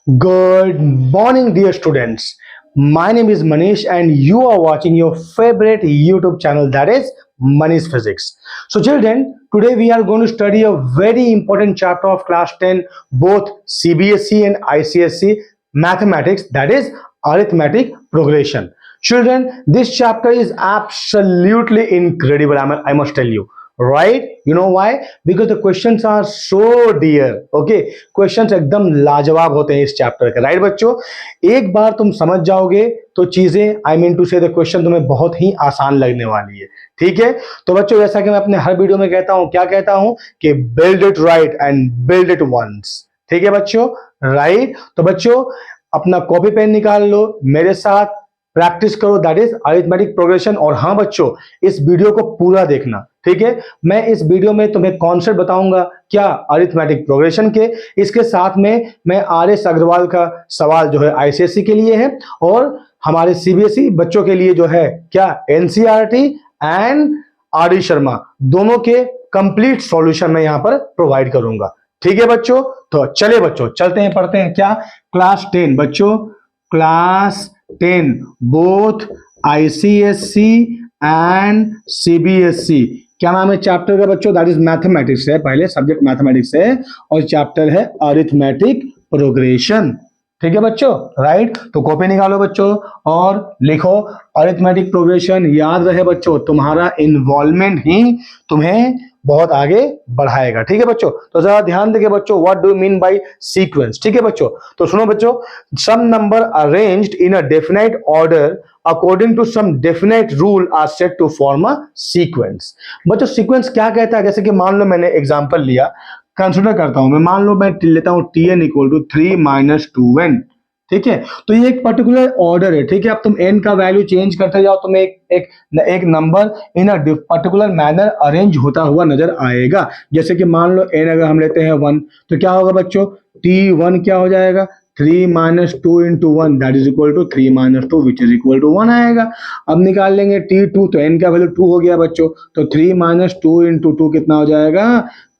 Good morning, dear students. My name is Manish, and you are watching your favorite YouTube channel, that is Manish Physics. So, children, today we are going to study a very important chapter of class 10, both CBSE and ICSE mathematics, that is arithmetic progression. Children, this chapter is absolutely incredible, I must tell you. Right? You know why? Because the questions are so dear. Okay, questions एकदम लाजवाब होते हैं इस chapter के. Right बच्चों, एक बार तुम समझ जाओगे तो चीजें आई मीन टू से द क्वेश्चन तुम्हें बहुत ही आसान लगने वाली है. ठीक है, तो बच्चों जैसा कि मैं अपने हर वीडियो में कहता हूं, क्या कहता हूं कि build it right and build it once. ठीक है बच्चों, राइट. तो बच्चों अपना कॉपी पेन निकाल लो, मेरे साथ प्रैक्टिस करो, दैट इज अरिथमेटिक प्रोग्रेशन. और हाँ बच्चों, इस वीडियो को पूरा देखना. ठीक है, मैं इस वीडियो में तुम्हें कॉन्सेप्ट बताऊंगा क्या अरिथमेटिक प्रोग्रेशन के. इसके साथ में मैं RS अग्रवाल का सवाल जो है आईसीएसई के लिए है, और हमारे सीबीएसई बच्चों के लिए जो है क्या एनसीईआरटी एंड RD शर्मा, दोनों के कंप्लीट सॉल्यूशन मैं यहां पर प्रोवाइड करूंगा. ठीक है बच्चों, तो चले बच्चों चलते हैं, पढ़ते हैं क्या क्लास 10 बच्चों, class 10 both ICSE and CBSE. क्या नाम है चैप्टर का बच्चों? दैट इज मैथमेटिक्स है, पहले सब्जेक्ट मैथमेटिक्स है और चैप्टर है अरिथमेटिक प्रोग्रेशन. ठीक है बच्चों, राइट. तो कॉपी निकालो बच्चों और लिखो अरिथमेटिक प्रोग्रेशन. याद रहे बच्चों, तुम्हारा इन्वॉल्वमेंट ही तुम्हें बहुत आगे बढ़ाएगा. ठीक है बच्चों, तो जरा ध्यान देंगे बच्चों, what do you mean by sequence. ठीक है बच्चों, तो सुनो बच्चों, some number arranged in a definite order according to some definite rule are said to form a sequence. बच्चों सीक्वेंस क्या कहता है? जैसे कि मान लो मैंने एग्जांपल लिया, कंसिडर करता हूं मैं, मान लो मैं लेता हूं tn इक्वल टू 3 - 2n. ठीक है, तो ये एक पर्टिकुलर ऑर्डर है. ठीक है, अब तुम n का वैल्यू चेंज करते जाओ, तुम्हें एक number in a particular manner arrange होता हुआ नजर आएगा. जैसे कि मान लो n अगर हम लेते हैं 1, तो क्या होगा बच्चों? t1 क्या हो जाएगा? 3 - 2 into 1 that is equal to 3 - 2 which is equal to 1 आएगा. अब निकाल लेंगे t2, तो n का वैल्यू 2 हो गया बच्चों, तो 3 - 2 into 2 कितना हो जाएगा?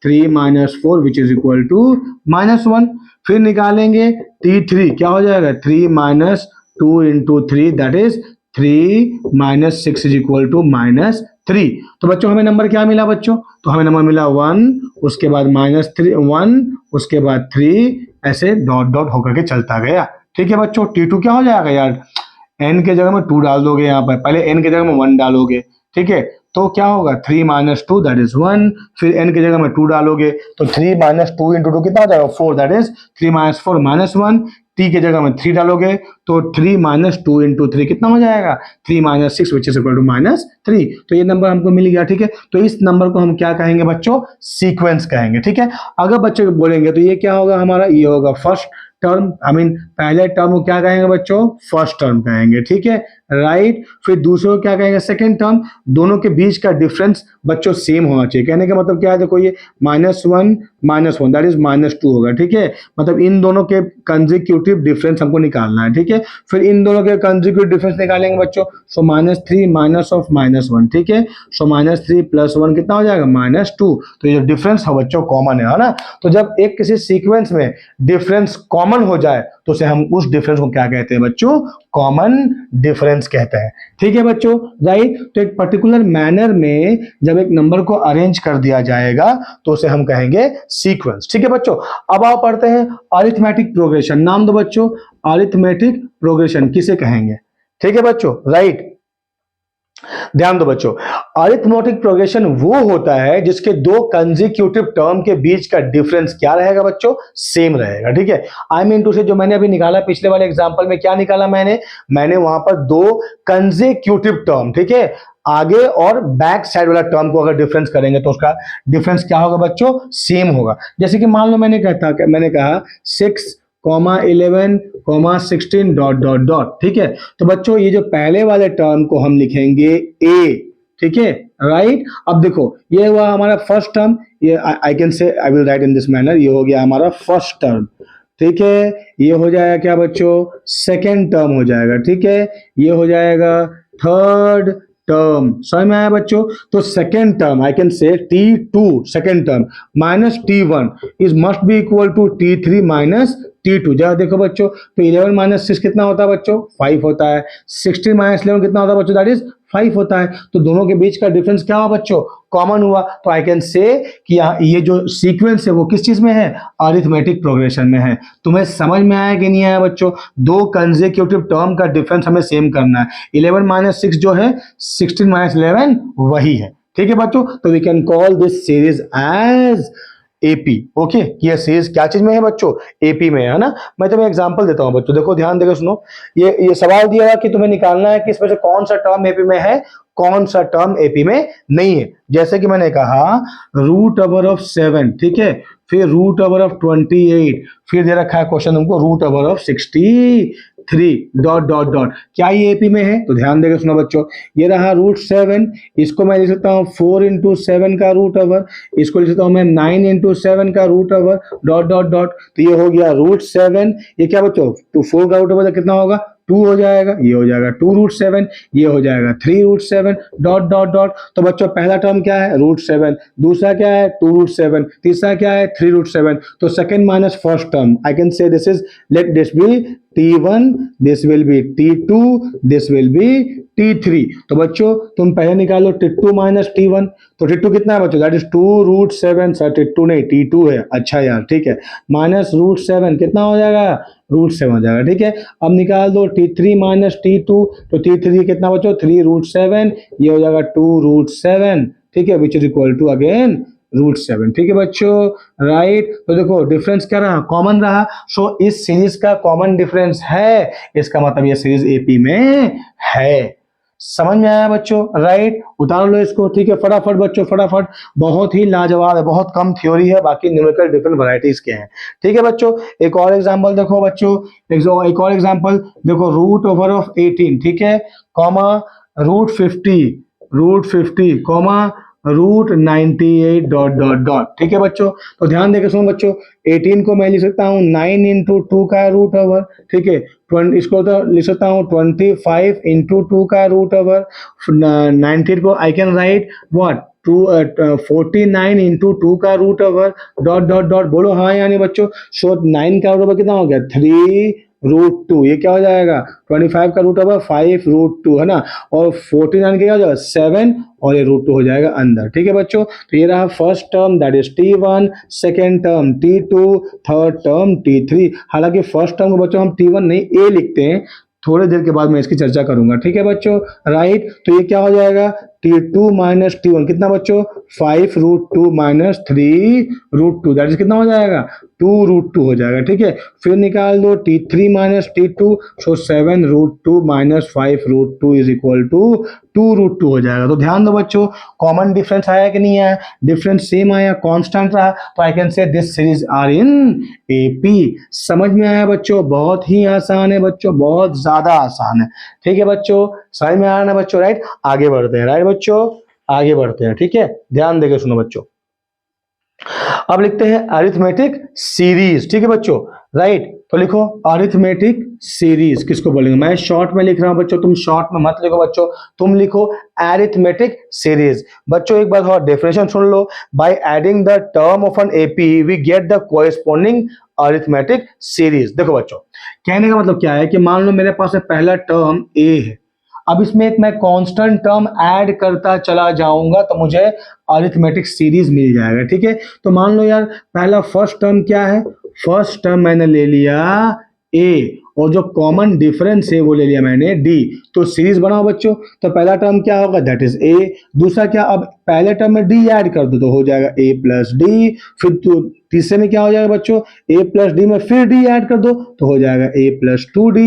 3 - 4 विच इज इक्वल टू -1. फिर निकालेंगे t3, क्या हो जाएगा? 3 - 2 into 3 that is 3 - 6 is equal to -3. तो बच्चों हमें नंबर क्या मिला बच्चों? तो हमें नंबर मिला 1, उसके बाद -3 1, उसके बाद 3, ऐसे डॉट डॉट होकर के चलता गया. ठीक है बच्चों, t2 क्या हो जाएगा यार? n के जगह में 2 डाल दोगे, यहाँ पर पहले n के जगह में 1 डालोगे. ठीक है, तो क्या होगा? 3 - 2 दैट इज 1. फिर n की जगह में 2 डालोगे, तो 3 - 2 into 2 कितना हो जाएगा? 4 दैट इज 3 - 4 -1. t की जगह में 3 डालोगे, तो 3 - 2 into 3 कितना हो जाएगा? 3 - 6 विच इज इक्वल टू -3. तो ये नंबर हमको मिल गया. ठीक है, तो इस नंबर को हम क्या कहेंगे बच्चों? सीक्वेंस कहेंगे. ठीक है, अगर बच्चे बोलेंगे तो ये क्या होगा हमारा? ये होगा फर्स्ट टर्म, आई मीन पहले टर्म को क्या कहेंगे बच्चों? फर्स्ट टर्म कहेंगे. ठीक है, राइट. फिर दूसरे को क्या कहेंगे? Second term. दोनों के बीच का डिफरेंस बच्चों सेम होना चाहिए. कहने का मतलब क्या है? देखो ये -1 - 1 दैट इज -2 होगा. ठीक है, मतलब इन दोनों के कंसेक्यूटिव डिफरेंस हमको निकालना है. ठीक है, फिर इन दोनों के कंसेक्यूटिव डिफरेंस निकालेंगे बच्चों, सो -3 माइनस ऑफ -1. ठीक है, सो -3 + 1 कितना हो जाएगा? -2. तो ये डिफरेंस है बच्चों कॉमन है ना. तो जब एक किसी सीक्वेंस में डिफरेंस कॉमन हो जाए तो उसे हम उस डिफरेंस को क्या कहते हैं बच्चों? कॉमन डिफरेंस कहते हैं. ठीक है बच्चों, राइट. तो एक पर्टिकुलर मैनर में जब एक नंबर को अरेंज कर दिया जाएगा तो उसे हम कहेंगे सीक्वेंस. ठीक है बच्चों, अब आप पढ़ते हैं अरिथमेटिक प्रोग्रेशन. नाम दो बच्चों, अरिथमेटिक प्रोग्रेशन किसे कहेंगे? ठीक है बच्चों, राइट. ध्यान दो बच्चों, अरिथमेटिक प्रोग्रेशन वो होता है जिसके दो कंसेक्यूटिव टर्म के बीच का डिफरेंस क्या रहेगा बच्चों? सेम रहेगा. ठीक है, आई मीन टू से जो मैंने अभी निकाला पिछले वाले एग्जांपल में, क्या निकाला मैंने वहां पर दो कंसेक्यूटिव टर्म, ठीक है, आगे और बैक साइड वाला टर्म को अगर डिफरेंस करेंगे तो उसका डिफरेंस क्या होगा बच्चों? सेम होगा. जैसे कि मान लो मैंने कहा 6, 11, 16 डॉट डॉट डॉट. ठीक है, तो बच्चों ये जो पहले वाले टर्म को हम लिखेंगे a. ठीक है, राइट. अब देखो ये हुआ हमारा फर्स्ट टर्म, ये आई कैन से I will write in this manner, ये हो गया हमारा फर्स्ट टर्म. ठीक है, ये हो जाएगा क्या बच्चों? सेकेंड टर्म हो जाएगा. ठीक है, ये हो जाएगा थर्ड टर्म. समझ में आया बच्चों? तो second term I can say t2 second term -t1 is must be equal to t3 - T2। जरा देखो बच्चों, तो 11 माइनस 6 कितना होता है बच्चों? 5 होता है। 16 माइनस 11 कितना होता है बच्चों? दैट इज 5 होता है। तो दोनों के बीच का डिफरेंस क्या हुआ बच्चों? कॉमन हुआ। तो आई कैन से कि ये जो सीक्वेंस है वो किस चीज में है? अरिथमेटिक प्रोग्रेशन में है। तुम्हें समझ में आया कि नहीं आया बच्चों? दो कंसेक्यूटिव टर्म का डिफरेंस हमें सेम करना है। 11 माइनस 6 जो है 16 माइनस 11 वही है। ठीक है बच्चों, तो we can call this series as AP. Okay, ये सीरीज क्या चीज में है बच्चों? एपी में है ना। मैं तुम्हें एग्जांपल देता हूं बच्चों, देखो ध्यान देकर सुनो। ये सवाल दिया है कि तुम्हें निकालना है कि इसमें से कौन सा टर्म एपी में है, कौन सा टर्म एपी में नहीं है। जैसे कि मैंने कहा रूट ओवर ऑफ 7, ठीक है, फिर रूट ओवर ऑफ 28, फिर दे रखा है क्वेश्चन तुमको root over of 63 dot dot dot. क्या ये एपी में है? तो ध्यान देकर सुनो बच्चों, ये रहा रूट 7, इसको मैं लिख सकता हूँ 4 इंटू 7 का रूट ओवर, इसको लिख सकता हूँ मैं 9 इंटू 7 का root over dot dot dot. तो ये हो गया रूट 7, ये क्या बच्चों? तो 4 का रूट ओवर कितना होगा? 2 हो जाएगा, ये हो जाएगा 2 रूट 7, ये हो जाएगा 3 रूट 7 डॉट डॉट डॉट। तो बच्चों पहला टर्म क्या है? रूट 7, दूसरा क्या है? 2 रूट 7, तीसरा क्या है? 3 रूट 7। तो second minus first term, I can say this is, let this be T1, this will be T2, this will be T3। तो बच्चों तुम पहले निकालो T2 माइनस T1। तो T2 कितना है बच्चों? That is 2 root 7। Sir T2 नहीं, T2 है। अच्छा यार, ठीक है। माइनस रूट 7 कितना हो जाएगा? रूट 7 हो जाएगा, ठीक है। अब निकाल दो T3 माइनस T2, तो T3 कितना बच्चों? 3 रूट 7, ये हो जाएगा 2 रूट 7, ठीक है, which is equal to again root 7। ठीक है बच्चों, राइट। तो देखो डिफरेंस क्या रहा? कॉमन रहा। सो इस सीरीज का कॉमन डिफरेंस है, इसका मतलब ये सीरीज एपी में है। समझ में आया बच्चों? राइट, उतार लो इसको। ठीक है, फटाफट बच्चों, फटाफट। बहुत ही लाजवाब है, बहुत कम थ्योरी है, बाकी न्यूमेरिकल डिफरेंट वैरायटीज के हैं। ठीक है बच्चों, एक और एग्जांपल देखो बच्चों, एक और एग्जांपल देखो, रूट ओवर ऑफ 18, ठीक है, comma root 50 comma root 98 dot dot dot. ठीक है बच्चों, तो ध्यान देकर सुनो बच्चों, 18 को मैं लिख सकता हूँ 9 इंटू 2 का रूट ओवर, ठीक है। इसको तो लिख सकता हूँ 25 इंटू 2 का रूट ओवर। 19 को I can write what? 49 into 2 का root over dot dot dot. बोलो हाँ यानी बच्चों। सो 9 का रूट ओवर कितना हो गया? 3 रूट 2। ये क्या हो जाएगा? 25 का रूट ओवर 5 रूट 2 है ना, और 49 क्या हो जाएगा? 7, और ये रूट 2 हो जाएगा अंदर। ठीक है बच्चों, तो ये रहा first term that is T1, second term T2, third term T3। हालांकि फर्स्ट टर्म को बच्चों हम T1 नहीं A लिखते हैं, थोड़ी देर के बाद मैं इसकी चर्चा करूंगा। ठीक है बच्चों, राइट। तो ये क्या हो जाएगा? T2 माइनस T1 कितना बच्चों? 5 root 2 minus 3 root 2, that is कितना हो जाएगा? 2 रूट 2 हो जाएगा। ठीक है, फिर निकाल दो T3 minus T2, so 7 root 2 minus 5 root 2 is equal to 2 root 2 हो जाएगा। तो ध्यान दो बच्चों, कॉमन डिफरेंस आया कि नहीं आया? डिफरेंस सेम आया, कांस्टेंट रहा, तो I can say this series are in AP. समझ में आया बच्चों? बहुत ही आसान है बच्चों, बहुत ज्यादा आसान है। ठीक है बच्चों, समझ में आया ना बच्चों? राइट, आगे बढ़ते हैं। राइट बच्चों, आगे बढ़ते हैं। ठीक है, ध्यान देकर सुनो बच्चों। अब लिखते हैं अरिथमेटिक सीरीज। ठीक है बच्चों, राइट। तो लिखो अरिथमेटिक सीरीज, किसको बोलेंगे? मैं शॉर्ट में लिख रहा हूं बच्चों, तुम शॉर्ट में मत लिखो बच्चों, तुम लिखो अरिथमेटिक सीरीज। बच्चों एक बार और डेफिनेशन सुन लो। By adding the term of an AP we get the corresponding arithmetic series. देखो बच्चों, कहने का मतलब क्या है कि मान लो मेरे पास पहला टर्म ए है, अब इसमें एक मैं कांस्टेंट टर्म ऐड करता चला जाऊंगा तो मुझे अरिथमेटिक सीरीज मिल जाएगा। ठीक है, तो मान लो यार पहला फर्स्ट टर्म क्या है? फर्स्ट टर्म मैंने ले लिया ए, और जो कॉमन डिफरेंस है वो ले लिया मैंने डी। तो सीरीज बनाओ बच्चों। तो पहला टर्म क्या होगा? दैट इज ए। दूसरा क्या? अब पहले टर्म में डी ऐड कर दो तो हो जाएगा ए प्लस डी। फिर तो तीसरे में क्या हो जाएगा बच्चों? ए प्लस डी में फिर डी ऐड कर दो तो हो जाएगा ए प्लस 2d।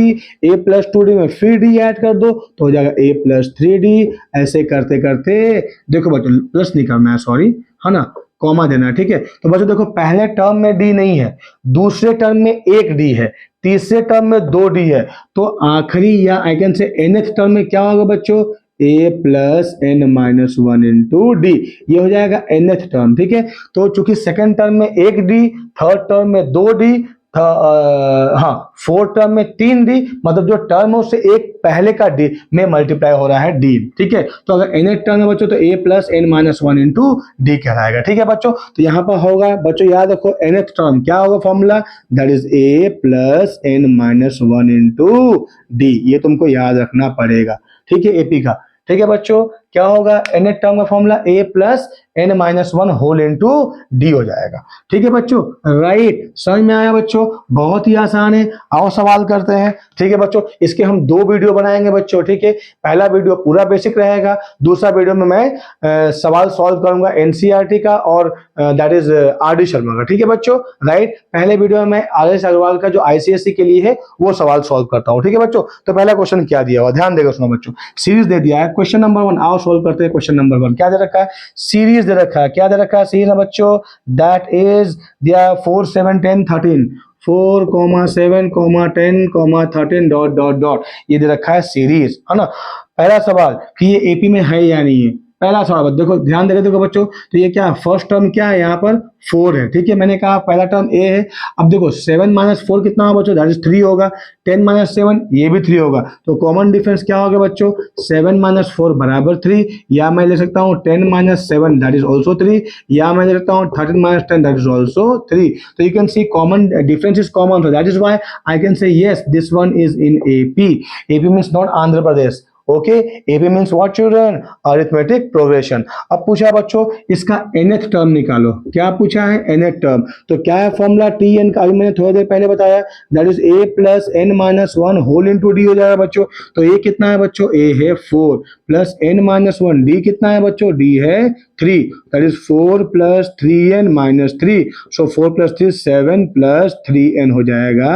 ए प्लस 2d में फिर डी ऐड कर दो तो हो जाएगा ए प्लस 3d। ऐसे करते करते देखो बच्चों, प्लस नहीं करना है, सॉरी, है ना, कॉमा देना है। ठीक है, तो बच्चों देखो पहले टर्म में डी नहीं है, दूसरे टर्म में एक डी है, तीसरे टर्म में 2d है, तो आखिरी या आई कैन से nth टर्म में क्या होगा बच्चों? a plus n minus 1 into d. ये हो जाएगा nth टर्म। ठीक है, तो चूंकि सेकंड टर्म में एक डी, थर्ड टर्म में 2d, हाँ 4 टर्म में 3 डी, मतलब जो टर्म है उससे एक पहले का डी में मल्टीप्लाई हो रहा है डी, ठीक है। तो अगर एन टर्म है बच्चों तो a plus N minus one into d कहलाएगा, ठीक है बच्चों। तो यहाँ पर होगा बच्चों, याद रखो एन टर्म क्या होगा formula, that is a plus N minus one into d, ये तुमको याद रखना पड़ेगा, ठीक है, एपी का, ठीक है बच्चों। क्या होगा एन टर्म का formula a plus N minus one whole into D हो जाएगा, ठीक है बच्चों, राइट। समझ में आया बच्चों, बहुत ही आसान है। आओ सवाल करते हैं, ठीक है बच्चों। इसके हम 2 वीडियो बनाएंगे बच्चों, ठीक है। पहला वीडियो पूरा बेसिक रहेगा, दूसरा वीडियो में मैं सवाल सॉल्व करूंगा एनसीईआरटी का और that is R D Sharma का, ठीक है बच्चों, राइट। पहले वीडियो में मैं आर.एस. अग्रवाल का जो आईसीएसई के लिए है वो सवाल सॉल्व करता हूँ, ठीक है बच्चों। तो पहला क्वेश्चन क्या दिया हुआ, ध्यान देगा, सुनो बच्चों। सीरीज दे दिया है, क्वेश्चन नंबर 1, आओ सॉल्व करते हैं। क्वेश्चन नंबर 1 क्या दे रखा है, सीरीज दे रखा है, क्या दे रखा है, सीरीज है बच्चों, दैट इज दिया 4 7 10 13, 4, 7, 10, 13 डॉट डॉट डॉट, ये दे रखा है सीरीज, है ना। पहला सवाल कि ये एपी में है या नहीं है, पहला सवाल देखो, ध्यान देकर देखो बच्चों। तो ये क्या फर्स्ट टर्म क्या है, यहाँ पर 4 है, ठीक है। मैंने कहा पहला टर्म ए है। अब देखो 7 माइनस 4 कितना होगा बच्चों, दैट इज 3 होगा। 10 माइनस 7 ये भी 3 होगा। तो कॉमन डिफरेंस क्या होगा बच्चों, 7 माइनस 4 बराबर 3, या मैं ले सकता हूँ 10 माइनस 7 दैट इज ऑल्सो 3, या मैं ले सकता हूँ 13 माइनस 10 दैट इज ऑल्सो 3। तो you can see common difference is common, so that is why I can say yes, this one is in AP. AP means not Andhra Pradesh. Okay, AP means what children, arithmetic progression. अब पूछा बच्चों इसका nth term निकालो, क्या पूछा है nth term, तो क्या है फॉर्मूला टी एन का, अभी मैंने थोड़ी देर पहले बताया, that is a plus N minus one whole into D हो जाएगा बच्चों। तो ए कितना है बच्चों, ए है 4 plus N minus one, d कितना है बच्चों, डी है 3, that is 4 plus 3n minus 3, so 4 plus 3 7 plus 3n हो जाएगा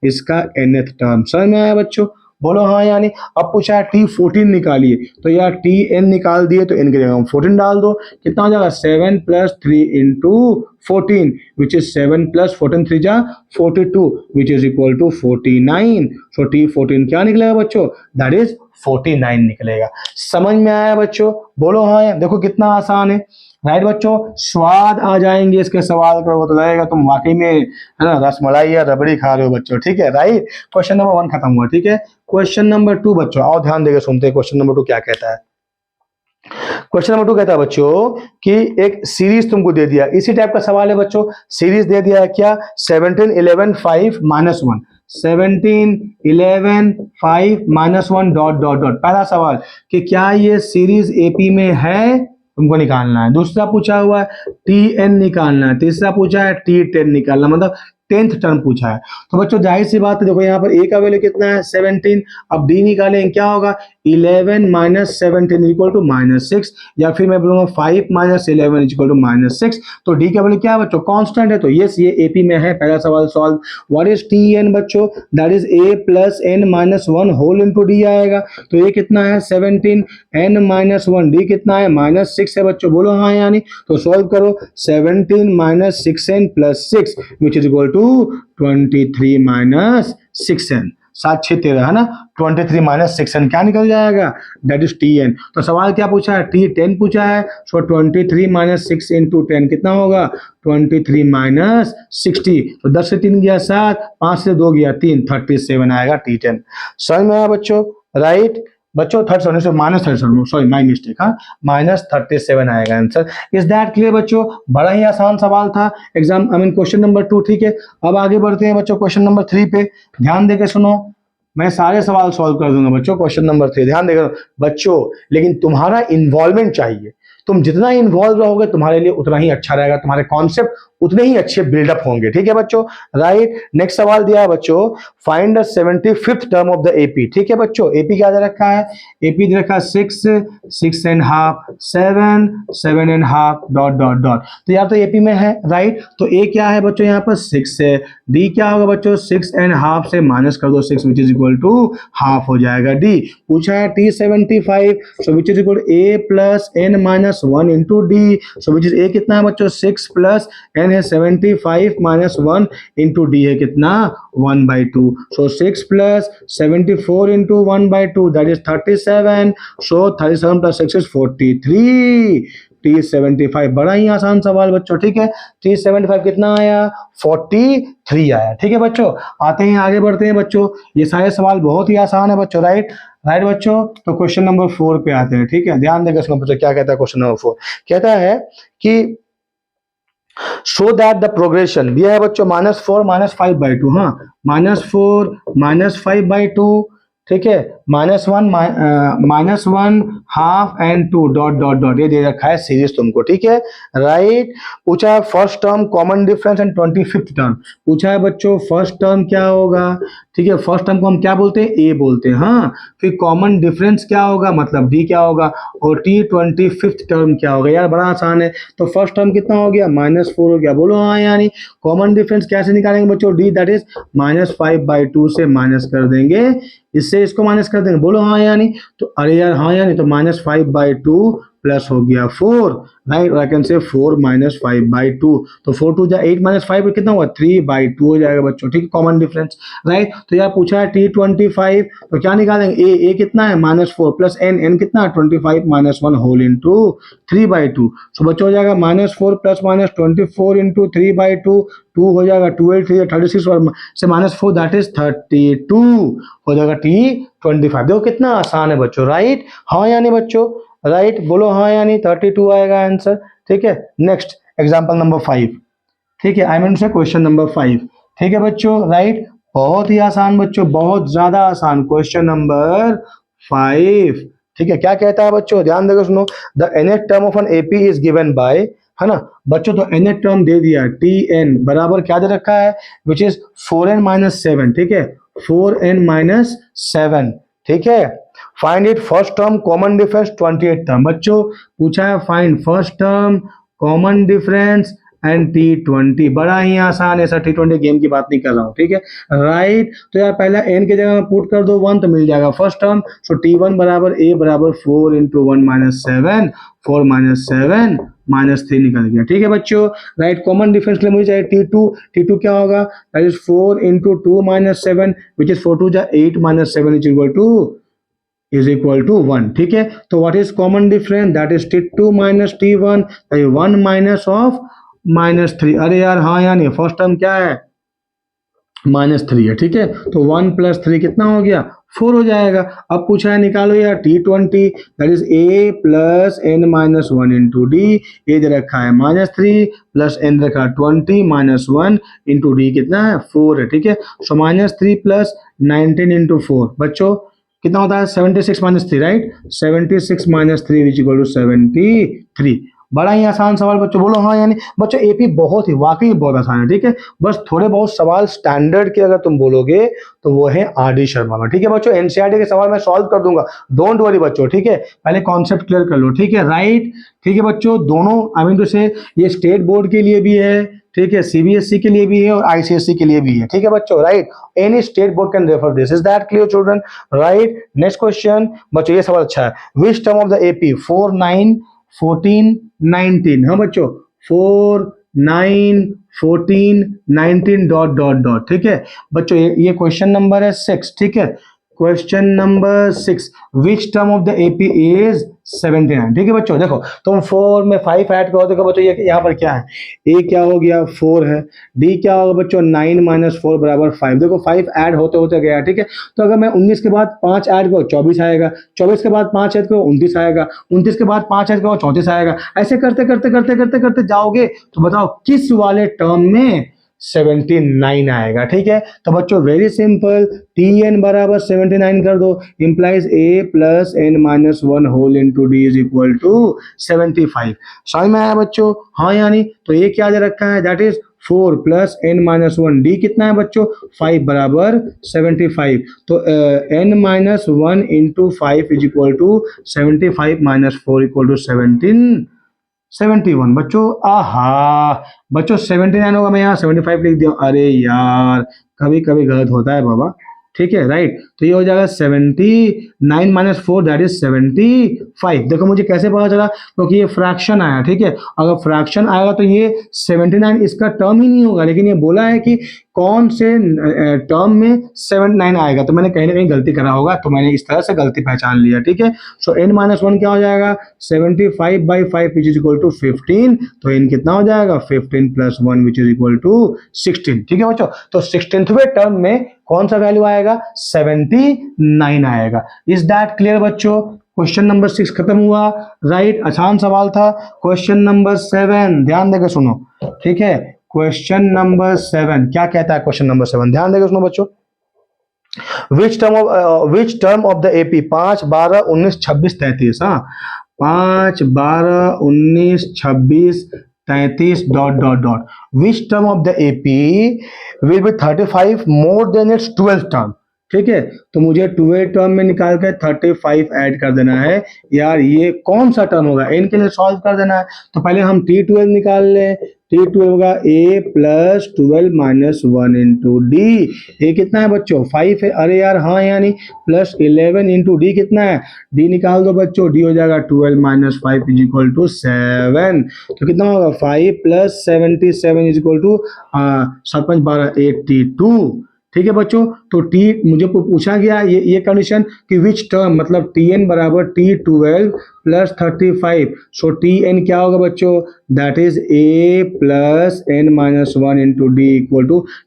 इसका nth टर्म। समझ में आया बच्चों, बोलो हाँ यानी। अब पूछा है T14 निकालिए, तो यार Tn निकाल दिए तो n की जगह हम 14 डाल दो, कितना हो जाएगा 7 plus 3 into 14 which is 7 plus 14 3 जा 42 which is equal to 49। So T14 क्या निकलेगा बच्चों, दैट इज 49 निकलेगा। समझ में आया बच्चों, बोलो हाँ। देखो कितना आसान है, राइट बच्चों। स्वाद आ जाएंगे इसके सवाल करो तो लगेगा तुम वाकई में, है ना, रसमलाई या रबड़ी खा रहे हो बच्चों, ठीक है, राइट। क्वेश्चन नंबर 1 खत्म हुआ, ठीक है। क्वेश्चन नंबर 2 बच्चों, आओ ध्यान देकर सुनते हैं क्वेश्चन नंबर 2 क्या कहता है। क्वेश्चन नंबर 2 कहता है बच्चों कि एक सीरीज तुमको दे दिया, इसी टाइप का सवाल है बच्चों। सीरीज दे दिया है क्या, 17 11 5 minus 1, 17 11 5 minus 1 dot dot dot. पहला सवाल कि क्या ये सीरीज एपी में है, तुमको निकालना है। दूसरा पूछा हुआ है टी एन निकालना है। तीसरा पूछा है T10 निकालना, मतलब 10th टर्म पूछा है। तो बच्चों जाहिर सी बात है, देखो यहाँ पर ए का वैल्यू कितना है 17, अब डी निकालेंगे, क्या होगा 11 माइनस 17 इक्वल टू माइनस 6, या फिर मैं बोलूंगा 5 माइनस 11 इक्वल टू माइनस 6। तो डी का वैल्यू क्या है बच्चों, कांस्टेंट है, तो यस ये एपी में है। पहला सवाल solve. What is t n बच्चों, that is a plus N minus 1 whole into d आएगा। तो ये कितना है 17, एन माइनस 1, डी कितना है माइनस 6 है बच्चों, बोलो हाँ यानी। तो सॉल्व करो, 17 minus 6n plus 6 which is equal to 23 minus 6n, 7 6 13 है ना, 23 माइनस 6n क्या निकल जाएगा, दैट इज Tn। तो सवाल क्या पूछा है, T10 पूछा है। सो 23 माइनस 6 इंटू 10 कितना होगा 23 माइनस 60। तो 10 से 3 गया 7, 5 से 2 गया 3, 37 आएगा T10। समझ में आया बच्चों, राइट बच्चों। माइनस 37, सॉरी माई मिस्टेक, हाँ माइनस 37 आएगा आंसर। इज दैट क्लियर बच्चों, बड़ा ही आसान सवाल था exam, I mean question number 2, ठीक है। अब आगे बढ़ते हैं बच्चों क्वेश्चन नंबर 3 पे, ध्यान देके सुनो, मैं सारे सवाल सॉल्व कर दूंगा बच्चों। क्वेश्चन नंबर 3 ध्यान देकर बच्चों, लेकिन तुम्हारा इन्वॉल्वमेंट चाहिए। तुम जितना इन्वॉल्व रहोगे तुम्हारे लिए उतना ही अच्छा रहेगा, तुम्हारे कॉन्सेप्ट उतने ही अच्छे बिल्डअप होंगे, ठीक है बच्चों, राइट। नेक्स्ट सवाल दिया है बच्चों, find the 75th term of the AP, ठीक है बच्चों। एपी क्या दे रखा है, एपी दे रखा है 6, 6 and half, 7, 7 and half dot dot dot. तो यहाँ तो एपी में है, राइट। तो ए क्या है बच्चों, यहाँ पर 6 है। डी क्या होगा बच्चों, 6 एंड हाफ से माइनस कर दो 6 which is equal to half हो जाएगा डी। पूछा है T75, so which is equal a plus N minus 1 into d. So which is a कितना है बच्चों 6 प्लस एन है 75 माइनस 1 इंटू डी है कितना 1/2। सो 6 plus 74 into 1/2 that is 37। So 37 plus 6 is 43। T75, बड़ा ही आसान सवाल बच्चों, ठीक है। T75 कितना आया, 43 आया, ठीक है बच्चों। आते हैं आगे बढ़ते हैं बच्चों, ये सारे सवाल बहुत ही आसान है बच्चों, राइट राइट बच्चों। तो क्वेश्चन नंबर 4 पे आते हैं, ठीक है। ध्यान देगा इसमें बच्चों, क्या कहता है क्वेश्चन नंबर 4, कहता है कि शो दैट द प्रोग्रेशन दिया है बच्चों -4 -5/2, हाँ -4 -5/2, ठीक है, -1 -1 half and 2 dot dot dot, ये दे रखा है सीरीज तुमको, ठीक है, राइट। पूछा है first term common difference and 25th term, पूछा है बच्चों फर्स्ट टर्म क्या होगा, ठीक है, फर्स्ट टर्म को हम क्या बोलते हैं, ए बोलते हैं, हाँ। फिर कॉमन डिफरेंस क्या होगा, मतलब डी क्या होगा, और T25th टर्म क्या होगा, यार बड़ा आसान है। तो फर्स्ट टर्म कितना हो गया, -4 हो गया, बोलो हाँ यानी। कॉमन डिफरेंस कैसे निकालेंगे बच्चों, डी दैट इज -5/2 से माइनस कर देंगे, इससे इसको माइनस कर देंगे, बोलो हाँ यानी। तो अरे यार हाँ यानी, तो -5/2 प्लस हो गया 4, राइट, और आई कैन से 4 -5/2, तो 4 2 जा 8 -5 कितना हुआ, 3/2 हो जाएगा बच्चों, ठीक है, कॉमन डिफरेंस, राइट। तो यार पूछा है T25, तो क्या निकालेंगे, ए कितना है -4 प्लस एन कितना है 25 -1 होल इंटू 3/2, तो बच्चों हो जाएगा -4 प्लस -24 इंटू 3/2, 2 हो जाएगा, 12 3 36 और से -4 दैट इज 32 हो जाएगा T25। देखो कितना आसान है बच्चों, राइट, हाँ यानी बच्चों, राइट, बोलो हाँ यानी 32 आएगा आंसर, ठीक है। नेक्स्ट एग्जांपल नंबर 5, ठीक है, आई मीन से क्वेश्चन नंबर 5, ठीक है बच्चों, राइट, बहुत ही आसान बच्चों, बहुत ज्यादा आसान, क्वेश्चन नंबर 5, ठीक है। क्या कहता है बच्चों, ध्यान देकर सुनो, the nth term of an AP is given by, है ना बच्चों, तो nth टर्म दे दिया Tn बराबर क्या दे रखा है, विच इज 4n-7, ठीक है, 4n-7, ठीक है। Find it first term common difference 28th term, बच्चों पूछा है find first term common difference and T20, बड़ा ही आसान है सर, T20 गेम की बात नहीं कर रहा हूँ, ठीक है, राइट। तो यार पहला n की जगह में पुट कर दो 1 तो मिल जाएगा फर्स्ट टर्म, सो T1 बराबर a बराबर 4 इंटू 1 -7, 4 -7 -3 निकल गया, ठीक है बच्चों, राइट। कॉमन डिफरेंस के लिए मुझे चाहिए T2 क्या होगा, that is 4 into 2 -7 which is 4 2 जा 8 -7 इज इक्वल टू 1, ठीक है। तो what is common difference, that is T2 - T1, 1 minus of -3, अरे यार हाँ यानी फर्स्ट टर्म क्या है, -3 है, ठीक है, तो 1 + 3 कितना हो गया, 4 हो जाएगा। अब पूछा है निकालो यार T20, that is a plus n-1 into d, a दे रखा है -3 प्लस n रखा है 20 -1 इंटू डी कितना है 4 है, ठीक है। सो -3 प्लस 19 इंटू 4 बच्चों कितना होता है 76 - 3, राइट, 76 - 3 विच इक्वल टू 73, बड़ा ही आसान सवाल बच्चों, बोलो हाँ यानी। बच्चों एपी बहुत ही वाकई बहुत आसान है, ठीक है, बस थोड़े बहुत सवाल स्टैंडर्ड के अगर तुम बोलोगे तो वो है आर.डी. शर्मा में, ठीक है बच्चों। एनसीईआरटी के सवाल मैं सॉल्व कर दूंगा, डोंट वरी बच्चों, ठीक है, पहले कॉन्सेप्ट क्लियर कर लो, ठीक है, राइट, ठीक है बच्चों। दोनों आई मीन टू से ये स्टेट बोर्ड के लिए भी है, ठीक है, सीबीएसई के लिए भी है और आईसीएसई के लिए भी है, ठीक है बच्चों, right. Any state board can refer this, is that clear children, right. Next question बच्चों, ये सवाल अच्छा है, which term of the AP 4 9 14 19, हाँ बच्चों 4 9 14 19 डॉट डॉट डॉट, ठीक है बच्चों, ये क्वेश्चन नंबर है 6, ठीक है, question number 6, which term of the AP is 79, ठीक है बच्चों। देखो तुम 4 में 5 ऐड करो, देखो बच्चों ये यहाँ पर क्या है, ए क्या हो गया 4 है, डी क्या होगा बच्चों 9 - 4 बराबर 5, देखो 5 ऐड होते होते गया, ठीक है। तो अगर मैं 19 के बाद 5 ऐड करो 24 आएगा, 24 के बाद 5 ऐड करो 29 आएगा, 29 के बाद 5 ऐड करो 34 आएगा, ऐसे करते करते करते करते करते जाओगे तो बताओ किस वाले टर्म में 79 आएगा, ठीक है। तो बच्चों वेरी सिंपल, Tn बराबर 79 कर दो, implies a plus n-1 whole into d is equal to 75, समझ में आया बच्चों, हाँ यानी। तो ये क्या दे रखा है, that is 4 plus n-1, D कितना है बच्चों 5 बराबर 75, तो n-1 इंटू 5 is equal to 75 - 4 equal to 71 बच्चों, आहा बच्चों 79 होगा, मैं यहाँ 75 लिख दिया, अरे यार कभी कभी गलत होता है बाबा, ठीक है, राइट। तो ये हो जाएगा 79 - 4 दैट इज 75, देखो मुझे कैसे पता चला, क्योंकि ये फ्रैक्शन आया, ठीक है, अगर फ्रैक्शन आएगा तो ये 79 इसका टर्म ही नहीं होगा, लेकिन ये बोला है कि कौन से टर्म में 79 आएगा, तो मैंने कहीं ना कहीं गलती करा होगा, तो मैंने इस तरह से गलती पहचान लिया, ठीक है। सो n माइनस वन क्या हो जाएगा, 75/5 विच इज इक्वल टू 15, तो n कितना हो जाएगा 15 + 1 विच इज इक्वल टू 16, ठीक है बच्चों। तो 16वें टर्म में कौन सा वैल्यू आएगा, 79 आएगा। इज दैट क्लियर बच्चों। क्वेश्चन नंबर 6 खत्म हुआ, राइट। आसान सवाल था। क्वेश्चन नंबर 7 ध्यान देकर सुनो, ठीक है। क्वेश्चन नंबर 7 क्या कहता है, क्वेश्चन नंबर 7 ध्यान देकर सुनो बच्चों। Which term of the AP 5, 12, 19, 26, 33, हाँ 5, 12, 19, 26, 33 dot dot dot, which term of the AP will be 35 more than it's 12th term, ठीक है। तो मुझे 12 टर्म में निकाल कर 35 ऐड कर देना है। यार ये कौन सा टर्म होगा, n के लिए सॉल्व कर देना है। तो पहले हम T12 निकाल लें। T12 होगा a + 12 - 1 × d। a कितना है बच्चों 5 है, अरे यार हाँ यानी प्लस 11 × d कितना है, d निकाल दो बच्चों, d हो जाएगा 12 - 5 = 7। तो कितना होगा 5 + 77 = 7 × 12 82, ठीक है बच्चों। तो टी मुझे पूछा गया ये कंडीशन कि विच टर्म, मतलब Tn बराबर T12 + 35, सो Tn क्या होगा बच्चों, that is a + n - 1 × d =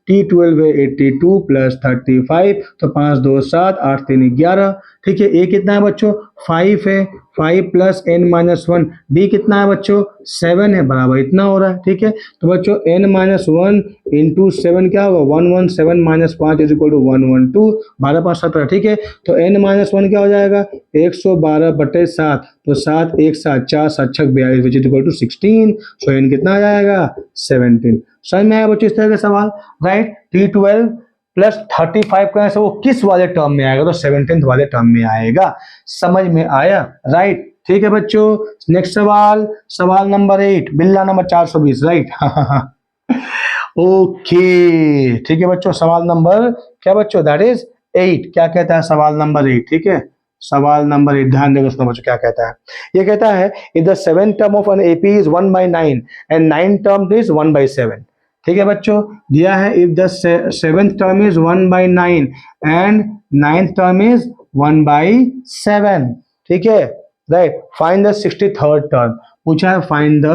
T12 है 82 + 35, तो 5 2 7 8 3 11, ठीक है। a कितना है बच्चों 5 है, 5 + n - 1, d कितना है बच्चों 7 है, बराबर इतना हो रहा है, ठीक है। तो बच्चों n - 1 × 7 क्या होगा 117 - 5 = 112, 12 5 17, ठीक है। तो n - 1 क्या हो जाएगा 112/7, तो 7 1 7 4 7 6 42 which is equal to 16, so n कितना आ जाएगा 17। समझ में आया बच्चों इस तरह का सवाल, राइट। T12 + 35 का वो किस वाले टर्म में आएगा, तो 17th वाले टर्म में आएगा। समझ में आया, राइट, ठीक है बच्चों। नेक्स्ट सवाल, सवाल नंबर 8, बिल्ला नंबर 420, राइट। ओके, ठीक है बच्चों। सवाल नंबर क्या बच्चों, दैट इज 8। क्या कहता है सवाल नंबर 8, ठीक है। सवाल नंबर 8 ध्यान देकर सुनो बच्चों क्या कहता है। ये कहता है if the 7th term of an AP is 1/9 and 9th term is 1/7, ठीक है बच्चों। दिया है if the 7th term is 1/9 and 9th term is 1/7, ठीक है, right. Find the 63rd term, पूछा है फाइंड द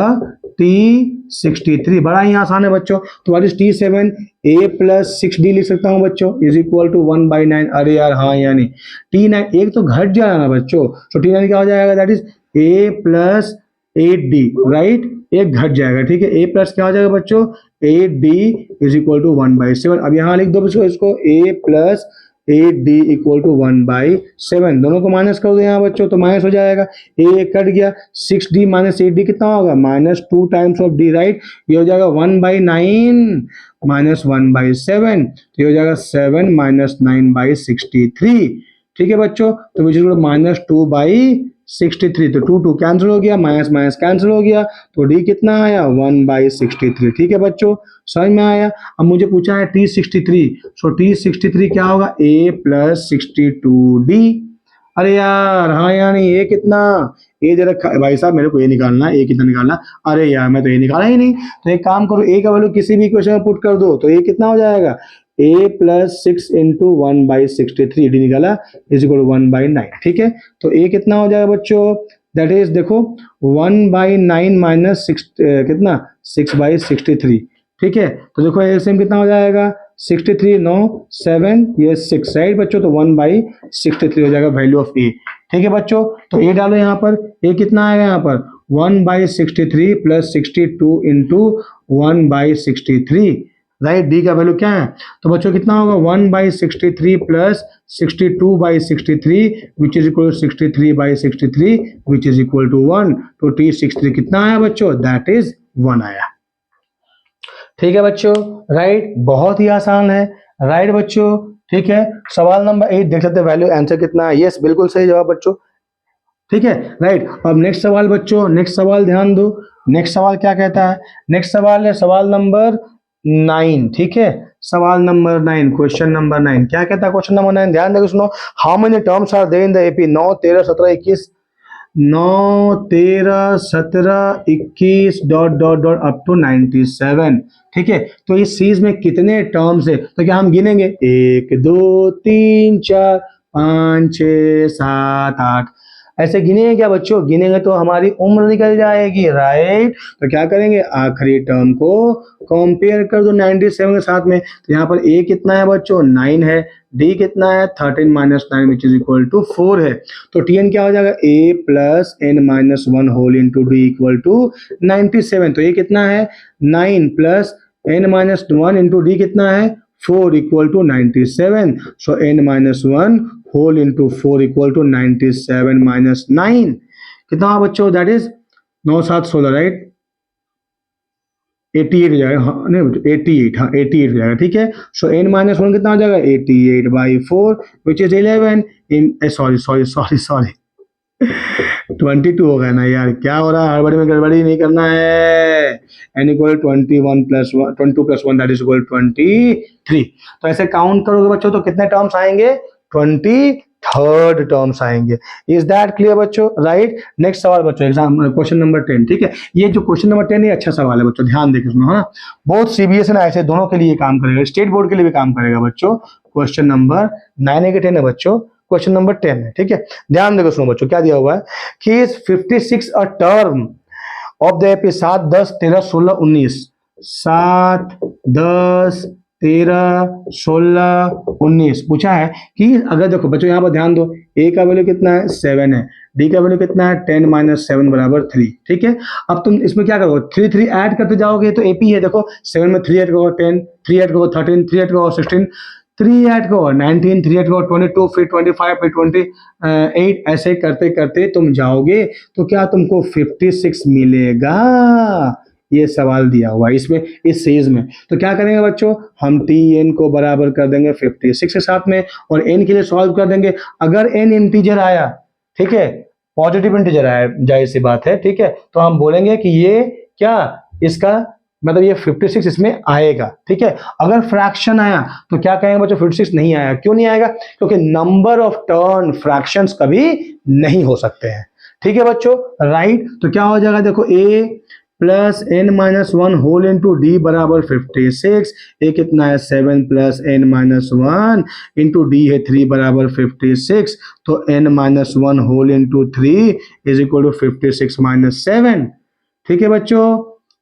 T63, बड़ा ही आसान है बच्चों। तो what is T7, a + 6d लिख सकता हूं बच्चों इज इक्वल टू 1/9, अरे यार हाँ यानी T9 एक तो घट जाएगा ना बच्चों, तो T9 क्या हो जाएगा, that is a + 8d, right, एक घट जाएगा, ठीक है। a प्लस क्या हो जाएगा बच्चों 8d इज इक्वल टू 1/7। अब यहाँ लिख दो इसको a + 8d = 1/7, दोनों को माइनस कर दो यहाँ बच्चों, तो माइनस हो जाएगा, a कट गया, 6d - 8d कितना होगा -2 टाइम्स ऑफ d, राइट। ये हो जाएगा 1/9 - 1/7, तो ये हो जाएगा 7 - 9/63, ठीक है बच्चों। तो विच इज -2/63, तो 2 2 कैंसिल हो गया, माइनस माइनस कैंसिल हो गया, तो d कितना आया 1/63, ठीक है बच्चों, समझ में आया। अब मुझे पूछा है T63, सो T63 क्या होगा a + 62d, अरे यार हाँ यानी ये कितना, ये जरा भाई साहब मेरे को ये निकालना है, ये कितना निकालना, अरे यार मैं तो ये निकाला ही नहीं। तो एक काम करो, a का वैल्यू किसी भी इक्वेशन में पुट कर दो, तो ये कितना हो जाएगा a + 6 × 1/63, d निकाला इज इक्वल टू 1/9, ठीक है। तो a कितना हो जाएगा बच्चों, दैट इज देखो 1/9 - 6 कितना 6/63, ठीक है। तो देखो एलसीएम कितना हो जाएगा 63 9 7 ये 6, राइट बच्चों, तो 1/63 हो जाएगा वैल्यू ऑफ ए, ठीक है बच्चों। तो ए डालो यहाँ पर, ए कितना आएगा यहाँ पर 1/63 + 62 × 1/63, राइट। डी का वैल्यू क्या है, तो बच्चों कितना होगा 1/63 + 62/63 which is equal to 63/63 which is equal to 1, तो T63 कितना आया बच्चों, दैट इज 1 आया, ठीक है बच्चों, राइट। बहुत ही आसान है, राइट बच्चों, ठीक है। सवाल नंबर 8 देख सकते हैं वैल्यू आंसर कितना है, यस बिल्कुल सही जवाब बच्चों, ठीक है, राइट। अब नेक्स्ट सवाल बच्चों, नेक्स्ट सवाल ध्यान दो, नेक्स्ट सवाल क्या कहता है, नेक्स्ट सवाल है सवाल नंबर 9, ठीक है। सवाल नंबर 9, क्वेश्चन नंबर 9 क्या कहता है, क्वेश्चन नंबर 9 ध्यान देकर सुनो। How many terms are there in the AP, 9 13 17 21 9, 13, 17, 21 dot dot dot up to 97। ठीक है, तो इस सीरीज में कितने टर्म्स है, तो क्या हम गिनेंगे 1 2 3 4 5 6 7 8, ऐसे गिनेंगे क्या बच्चों? गिनेंगे तो हमारी उम्र निकल जाएगी, राइट। तो क्या करेंगे, आखिरी टर्म को कंपेयर कर दो 97 के साथ में। तो यहाँ पर a कितना है बच्चों, 9 है, d कितना है 13 minus 9 which is equal to 4 है। तो tn क्या हो जाएगा, a plus n minus 1 whole into d equal to 97। तो ये कितना है 9 plus n minus 1 into d कितना है 4 equal to 97। So n minus 1 whole into 4 equal to 97 minus 9 कितना हुआ बच्चों, दैट इज 9 7 16, राइट। 88 हो जाएगा, हाँ नहीं 88, हाँ 88 हो जाएगा, ठीक है। सो n माइनस 1 कितना हो जाएगा 88 by 4 which is 11 in, sorry sorry sorry sorry 22 हो गया ना यार, क्या हो रहा है, हड़बड़ी में गड़बड़ी नहीं करना है। n equal 21 plus 1 22 plus 1 that is equal 23। तो ऐसे काउंट करोगे बच्चों तो कितने टर्म्स आएंगे, 23rd टर्म्स आएंगे। इज दैट क्लियर बच्चों, राइट। नेक्स्ट सवाल बच्चों, एग्जाम क्वेश्चन नंबर 10, ठीक है। ये जो क्वेश्चन नंबर 10 है अच्छा सवाल है बच्चों, ध्यान देकर सुनो, है ना। बहुत सीबीएसई ना ऐसे दोनों के लिए काम करेगा, स्टेट बोर्ड के लिए भी काम करेगा बच्चों। क्वेश्चन नंबर 9 है कि 10 है बच्चों, क्वेश्चन नंबर 10 है, ठीक है। ध्यान देकर सुनो बच्चों, क्या दिया हुआ है कि इस 56 a term of the AP 7 10 13 16 19, 7 10 13 16 19 पूछा है कि अगर देखो बच्चों यहाँ पर ध्यान दो, a का वैल्यू कितना है 7 है, d का वैल्यू कितना है 10 माइनस 7 बराबर 3, ठीक है। अब तुम इसमें क्या करोगे, 3 ऐड करते जाओगे तो AP है, देखो 7 में 3 ऐड करो 10, 3 ऐड करो 13, 3 ऐड करो 16, 3 ऐड करो 19, 3 ऐड करो 22, फिर 25, फिर 28, ऐसे करते करते तुम जाओगे तो क्या तुमको 56 मिलेगा। ये सवाल दिया हुआ है इसमें, इस सीरीज में। तो क्या करेंगे बच्चों, हम tn को बराबर कर देंगे 56 के साथ में और n के लिए सॉल्व कर देंगे। अगर n इंटीजर आया, ठीक है, पॉजिटिव इंटीजर आया, जाहिर सी बात है, ठीक है, तो हम बोलेंगे कि ये क्या, इसका मतलब ये 56 इसमें आएगा, ठीक है। अगर फ्रैक्शन आया तो क्या कहेंगे बच्चों, 56 नहीं आया। क्यों नहीं आएगा, क्योंकि नंबर ऑफ टर्न फ्रैक्शंस कभी नहीं हो सकते हैं, ठीक है बच्चों, राइट। तो क्या हो जाएगा, देखो a plus n minus 1 whole into d बराबर 56, ए कितना है 7 plus n minus 1 into d है 3 बराबर 56, तो n minus 1 whole into 3 is equal to 56 minus 7, ठीक है बच्चों।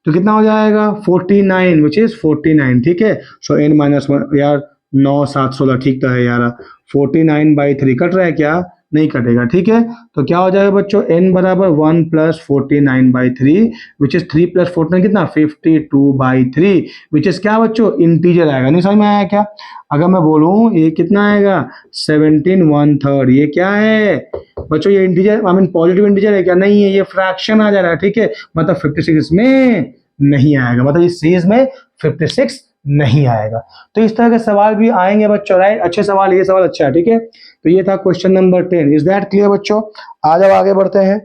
तो कितना हो जाएगा 49 विच इज 49, ठीक है। सो n माइनस 1 यार 9 7 16 ठीक तो है यार, 49 बाई 3 कट रहा है क्या, नहीं कटेगा, ठीक है। तो क्या हो जाएगा बच्चों, n बराबर 1 plus 49 by 3 which is 3 plus 49 कितना 52 बाई 3 विच इज क्या बच्चों, इंटीजर आएगा। नहीं समझ में आया क्या, अगर मैं बोलूं ये कितना आएगा 17 1/3, ये क्या है बच्चों, ये integer I mean positive integer है क्या, नहीं है, ये फ्रैक्शन आ जा रहा है, ठीक है। मतलब 56 इसमें नहीं आएगा, मतलब इस सीरीज में 56 नहीं आएगा। तो इस तरह के सवाल भी आएंगे बच्चों, राइट। अच्छे सवाल, ये सवाल अच्छा है, ठीक है। तो ये था question number 10। Is that clear बच्चों, आ जाओ आगे बढ़ते हैं,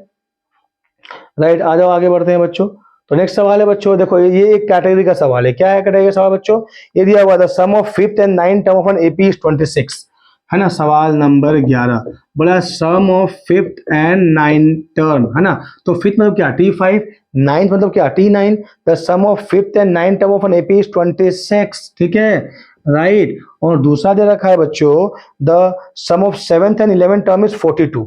राइट, आ जाओ आगे बढ़ते हैं बच्चों। तो नेक्स्ट सवाल है बच्चों, देखो ये एक कैटेगरी का सवाल है। क्या है कैटेगरी का सवाल बच्चों, ये दिया हुआ था sum of 5th and 9th term of an AP is 26, है ना। सवाल नंबर 11 बोला सम of 5th and 9th term, है ना। तो 5th मतलब क्या T5, 9th मतलब क्या T9, the sum of 5th and 9th term of an AP is 26, ठीक है, राइट। और दूसरा दे रखा है बच्चों the sum of 7th and 11th term is 42,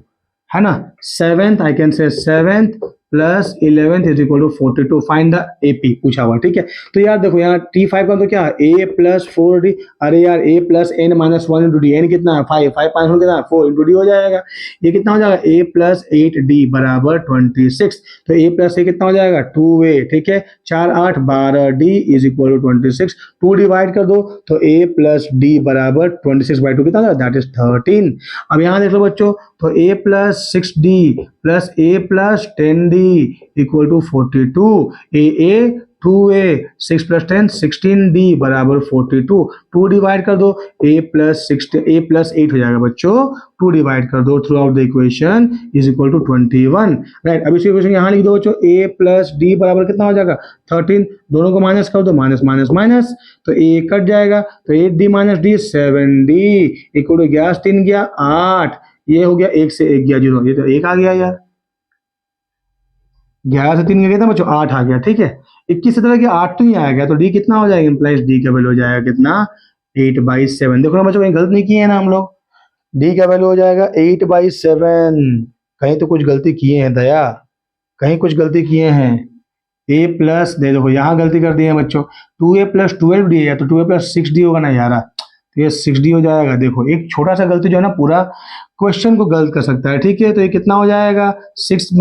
है ना। 7th I can say 7th plus 11th is equal to 42, find the AP पूछा हुआ, ठीक है। तो यार देखो यहाँ T5 का तो क्या a प्लस 4d, अरे यार a plus n minus 1 into d, n कितना है 5, 5 5 कितना है 4 इंटू डी हो जाएगा। ये कितना हो जाएगा a प्लस 8d बराबर 26, तो a प्लस a कितना हो जाएगा 2a, ठीक है। 4 8 12d is equal to 26, 2 divide कर दो तो a प्लस d बराबर 26/2 कितना हो जाएगा, दैट इज 13। अब यहाँ देख लो बच्चों, तो a plus 6d plus a plus 10d equal to 42, a 2a 6 plus 10 16d बराबर 42, 2 डिवाइड कर दो a प्लस 8 हो जाएगा बच्चों, 2 डिवाइड कर दो throughout the equation is equal to 21, right. अब इसी इक्वेशन यहाँ लिख दो बच्चों, a प्लस d बराबर कितना हो जाएगा 13, दोनों को माइनस कर दो, माइनस माइनस माइनस, तो a कट जाएगा, तो 8d minus d 7d equal to 3 गया 8, ये हो गया 1 से 1 गया 0, ये तो 1 आ गया यार, 11 से 3 गया था बच्चों, 8 आ गया, ठीक है। 21 से तरह के 8 तो ही आ गया, तो डी कितना हो जाएगा, इम्प्लाइज डी का वैल्यू हो जाएगा कितना, 8/7। देखो ना बच्चों, कहीं गलत नहीं किए हैं ना हम लोग। डी का वैल्यू हो जाएगा 8/7। कहीं तो कुछ गलती किए हैं दया, कहीं कुछ गलती किए हैं। ए प्लस दे, देखो यहाँ गलती कर दी है बच्चों, 2a+12d है, तो 2a+6d होगा ना यार, तो ये 6d हो जाएगा। देखो एक छोटा सा गलती जो है ना पूरा क्वेश्चन को गलत कर सकता है, ठीक है। तो ये कितना हो जाएगा, 6 -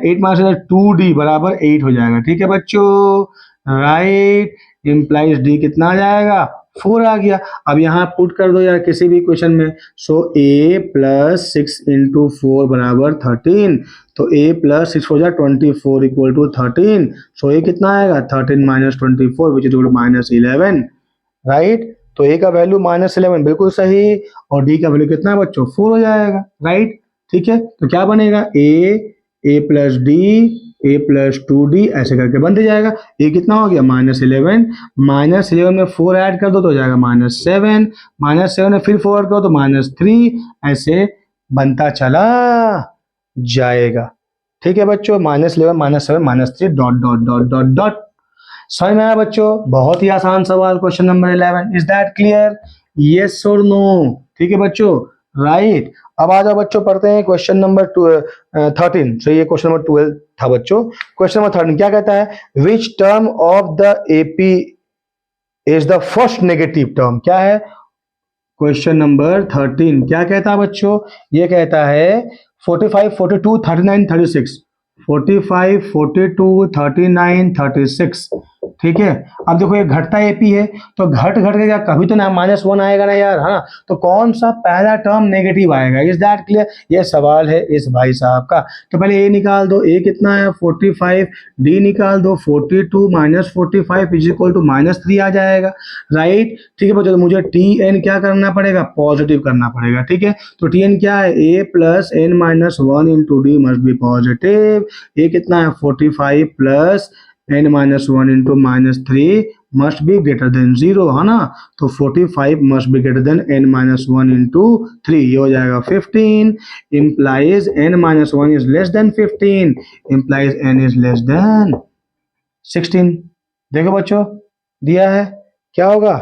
8 - 2d बराबर 8 हो जाएगा, ठीक है बच्चों, राइट। इम्प्लाइज डी कितना आ जाएगा, 4 आ गया। अब यहाँ पुट कर दो यार किसी भी क्वेश्चन में। सो a+6 × 4 बराबर 13, तो a+6 हो जाए 24 इक्वल टू 13। सो ये कितना आएगा, 13 - 24 which is equal to -11, right. तो a का वैल्यू -11 बिल्कुल सही, और d का वैल्यू कितना है बच्चों, 4 हो जाएगा, राइट। ठीक है, तो क्या बनेगा, a+d a+2d ऐसे करके बन जाएगा। ये कितना हो गया, -11, -11 में 4 ऐड कर दो तो हो जाएगा -7, -7 में फिर 4 ऐड करो तो -3, ऐसे बनता चला जाएगा। ठीक है बच्चों, -11 -7 -3 dot dot dot dot dot. समझ में आया बच्चों, बहुत ही आसान सवाल, question number 11। Is that clear, yes और नो, ठीक है बच्चों, राइट। अब आ जाओ बच्चों, पढ़ते हैं क्वेश्चन नंबर 13। सो ये क्वेश्चन नंबर 12 था बच्चों। क्वेश्चन नंबर 13 क्या कहता है, which term of the AP is the first negative term, क्या है। क्वेश्चन नंबर 13 क्या कहता है बच्चों, ये कहता है 45 42 39 36, 45 42 39 36, ठीक है। अब देखो ये घटता एपी है, तो घट घट के क्या कभी तो ना -1 आएगा ना यार, हाँ। तो कौन सा पहला टर्म नेगेटिव आएगा, इज दैट क्लियर, ये सवाल है इस भाई साहब का। तो पहले ए निकाल दो, ए कितना है 45, डी निकाल दो 42 - 45 इज इक्वल टू -3 आ जाएगा, राइट। ठीक है बच्चों, तो मुझे टी एन क्या करना पड़ेगा, पॉजिटिव करना पड़ेगा, ठीक है। तो टी एन क्या है, a+n-1 × d must be positive. ये कितना है 45 + n-1 × -3 must be greater than 0, है ना। तो 45 must be greater than n-1 × 3, ये हो जाएगा 15, implies n-1 is less than 15, implies n is less than 16। देखो बच्चों दिया है, क्या होगा,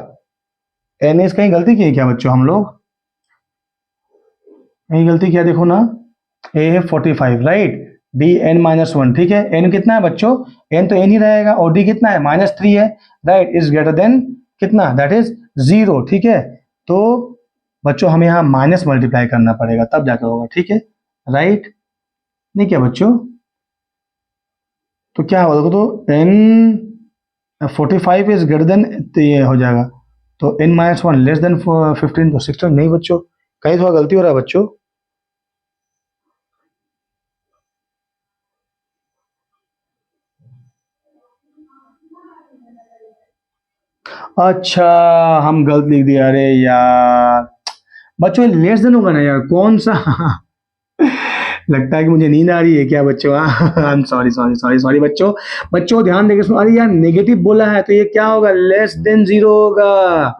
एन एस कहीं गलती की है क्या बच्चों, हम लोग कहीं गलती किया, देखो ना, ए है 45, राइट, डी n-1, ठीक है। एन कितना है बच्चों, एन तो एन ही रहेगा, और डी कितना है -3 है, राइट, इज ग्रेटर देन कितना, दैट इज 0, ठीक है। तो बच्चों हमें यहाँ माइनस मल्टीप्लाई करना पड़ेगा तब जाकर होगा, ठीक है, राइट। नहीं क्या बच्चों, तो क्या होगा, तो एन 45 इज ग्रेटर देन, तो ये हो जाएगा, तो n-1 लेस देन 15, तो 16 नहीं बच्चों, कहीं थोड़ा गलती हो रहा है बच्चों। अच्छा, हम गलत लिख दिया, अरे यार बच्चों लेस देन होगा ना यार, कौन सा लगता है कि मुझे नींद आ रही है क्या बच्चों, I am sorry sorry sorry sorry बच्चों। बच्चों ध्यान देके सुनो, अरे यार नेगेटिव बोला है तो ये क्या होगा, लेस देन 0 होगा।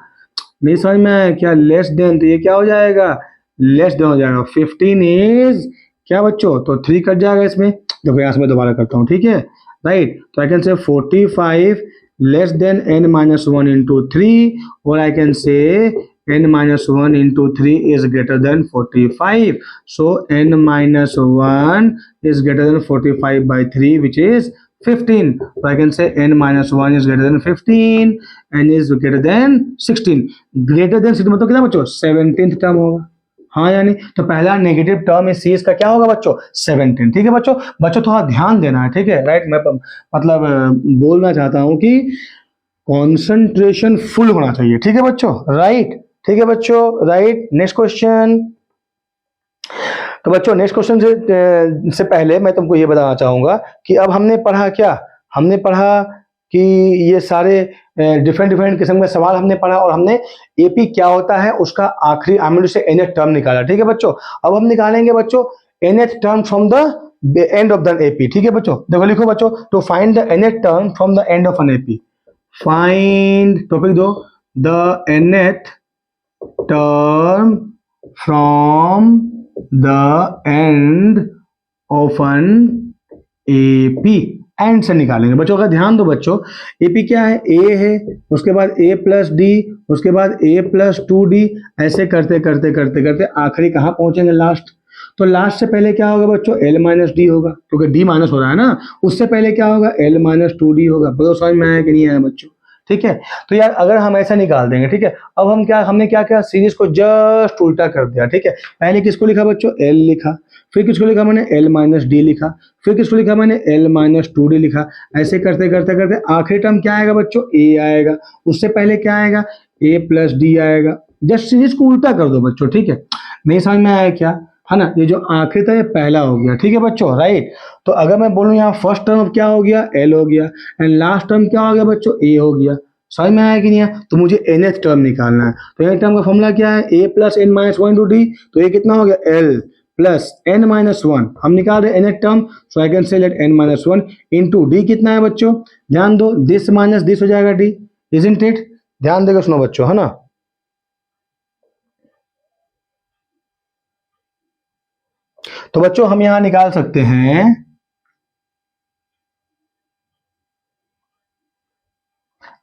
नहीं समझ में आया क्या, लेस देन, तो ये क्या हो जाएगा, लेस देन हो जाएगा। 15 इज क्या बच्चों, तो 3 कट जाएगा इसमें, देखो यहाँ से मैं दोबारा करता हूँ, ठीक है, राइट। तो आई कैन से 45 लेस देन n-1 × 3, और आई कैन से n-1 × 3 is greater than 45. So n-1 is greater than 45/3, which is 15. So I can say n-1 is greater than 15, n is greater than 16. Greater than 16 मतलब कितना बच्चों, 17th term होगा, हाँ यानी, तो पहला नेगेटिव टर्म इस सीरीज का क्या होगा बच्चों, 17, ठीक है बच्चों। बच्चों थोड़ा ध्यान देना है, ठीक है, राइट। मैं मतलब बोलना चाहता हूँ कि कॉन्सेंट्रेशन फुल होना चाहिए, ठीक है बच्चों, राइट। ठीक है बच्चों, राइट। Next question. तो बच्चों नेक्स्ट क्वेश्चन से पहले मैं तुमको ये बताना चाहूंगा कि अब हमने पढ़ा क्या, हमने पढ़ा कि ये सारे डिफरेंट डिफरेंट किस्म के सवाल हमने पढ़ा, और हमने एपी क्या होता है उसका आखिरी आमिल से एनएथ टर्म निकाला, ठीक है बच्चों। अब हम निकालेंगे बच्चों nth term from the end of the AP, ठीक है बच्चों। देखो लिखो बच्चों, to find the nth term from the end of an AP, find topic दो, द nth term from the end of an AP end से निकालेंगे बच्चों का ध्यान दो बच्चों। AP क्या है, A है, उसके बाद A प्लस डी, उसके बाद A प्लस 2D, ऐसे करते करते करते करते आखिरी कहाँ पहुंचेंगे, लास्ट। तो लास्ट से पहले क्या होगा बच्चों, L माइनस डी होगा, क्योंकि D माइनस हो रहा है ना, उससे पहले क्या होगा, L माइनस 2D होगा। बताओ समझ में आया कि नहीं आया बच्चों? ठीक है, तो यार अगर हम ऐसा निकाल देंगे, ठीक है, अब हमने क्या किया, सीरीज को जस्ट उल्टा कर दिया। ठीक है, पहले किसको लिखा बच्चों, L लिखा, फिर किसको लिखा मैंने, L माइनस डी लिखा, फिर किसको लिखा मैंने, L माइनस 2D लिखा। ऐसे करते करते करते आखिरी टर्म क्या आएगा बच्चों, A आएगा, उससे पहले क्या आएगा, A प्लस डी आएगा। जस्ट सीरीज को उल्टा कर दो बच्चों। ठीक है, नहीं समझ में आया क्या, है ना? ये जो आखिरी था ये पहला हो गया। ठीक है बच्चों, राइट। तो अगर मैं बोलूँ यहाँ फर्स्ट टर्म क्या हो गया, L हो गया, एंड लास्ट टर्म क्या हो गया बच्चों, A हो गया। समझ में आया कि नहीं है? तो मुझे nth टर्म निकालना है। तो nth टर्म का फॉर्मूला क्या है, A plus n minus one to d. तो ये कितना हो गया, L plus n minus one. हम निकाल रहे nth term, so I can say let n minus one into d. कितना है बच्चों, ध्यान दो, दिस माइनस दिस हो जाएगा डी, इजंट इट? ध्यान देकर सुनो बच्चों, है ना। तो बच्चों हम यहां निकाल सकते हैं,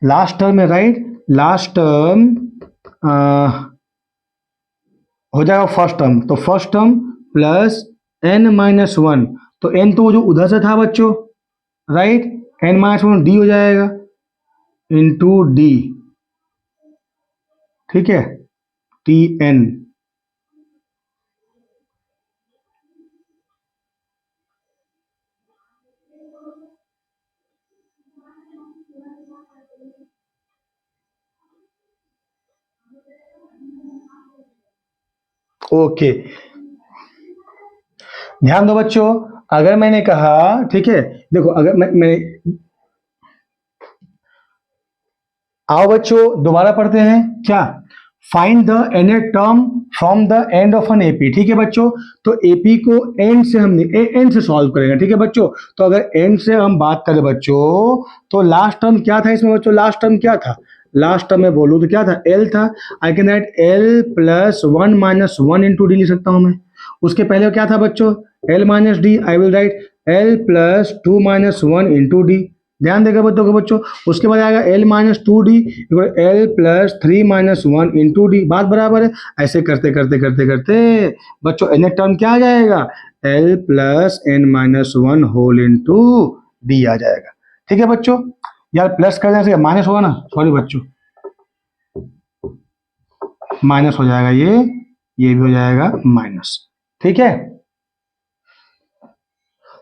लास्ट टर्म है, राइट। लास्ट टर्म हो जाएगा फर्स्ट टर्म, तो first term plus n minus one. तो n तो जो उधर से था बच्चों, right, n minus one D हो जाएगा इंटू डी। ठीक है, टी एन। ओके, ध्यान दो बच्चों, अगर मैंने कहा, ठीक है, देखो अगर मैं आओ बच्चों दोबारा पढ़ते हैं क्या, find the nth term from the end of an AP. ठीक है बच्चों, तो एपी को एंड से हम एंड से सॉल्व करेंगे। ठीक है बच्चों, तो अगर एंड से हम बात करें बच्चों, तो लास्ट टर्म क्या था इसमें बच्चों, लास्ट टर्म क्या था, लास्ट टर्म में बोलूं तो क्या था, एल था। आई can write L plus one minus one into D लिख सकता हूं मैं। उसके पहले क्या था बच्चों, L minus D, I will write L plus two minus one into D. ध्यान देगा बच्चों, उसके बाद आएगा L minus two D, L plus three minus one into D. बात बराबर है। ऐसे करते करते करते करते बच्चों एन टर्म क्या आ जाएगा, l plus N minus one whole into d आ जाएगा। ठीक है बच्चों, यार प्लस कर देने से माइनस होगा ना, सॉरी बच्चों, माइनस हो जाएगा, ये भी हो जाएगा माइनस। ठीक है,